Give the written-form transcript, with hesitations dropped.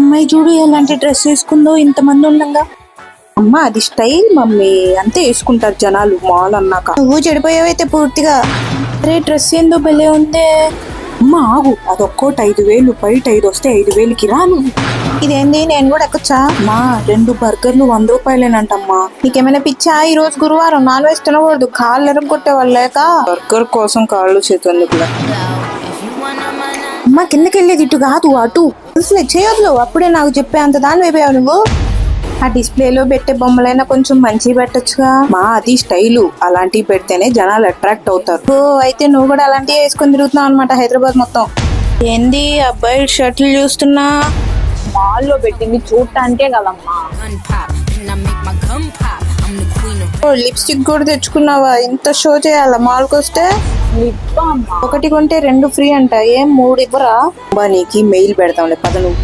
అమ్మాయి చూడు ఎలాంటి డ్రెస్ వేసుకుందో ఇంతమంది ఉండగా. అమ్మ అది స్టైల్ మమ్మీ, అంతే వేసుకుంటారు జనాలు మాల్ అన్నాక. నువ్వు చెడిపోయావైతే పూర్తిగా. అరే డ్రెస్ ఏందో భలే ఉందే. అమ్మ ఆగు, అదొక్కోటి 5,000, బయట 5 వస్తే 5,000కి రాను. ఇదేంది, నేను కూడా ఎక్కొచ్చా? మా 2 బర్గర్లు 100 రూపాయలేనంటమ్మా. నీకేమైనా పిచ్చా? ఈ రోజు గురువారం నాన్ వెజ్ తినకూడదు. కాళ్ళు ఎరగొట్టే వాళ్ళు లేక బర్గర్ కోసం కాళ్ళు చేతులు. అమ్మ కిందకి వెళ్ళేది ఇటు కాదు, అటు. చేయొద్దు, అప్పుడే నాకు చెప్పే అంత దాని అయిపోయావు నువ్వు. ఆ డిస్ప్లేలో పెట్టే బొమ్మలైనా కొంచెం మంచిగా పెట్టొచ్చుగా. మా అది స్టైలు, అలాంటివి పెడితేనే జనాలు అట్రాక్ట్ అవుతారు. ఓ అయితే నువ్వు కూడా అలాంటివి వేసుకొని తిరుగుతున్నావు అనమాట హైదరాబాద్ మొత్తం. ఏంది అబ్బాయి షర్ట్లు చూస్తున్నా? మాల్లో పెట్టింది చూడటానికే కదమ్మా. లిప్స్టిక్ కూడా తెచ్చుకున్నావా? ఇంత షో చేయాలా మాల్కి వస్తే? ఒకటి కొంటే 2 ఫ్రీ అంట. ఏం 3 ఇవ్వరా? నీకు మెయిల్ పెడతాంలే, పద నువ్వు.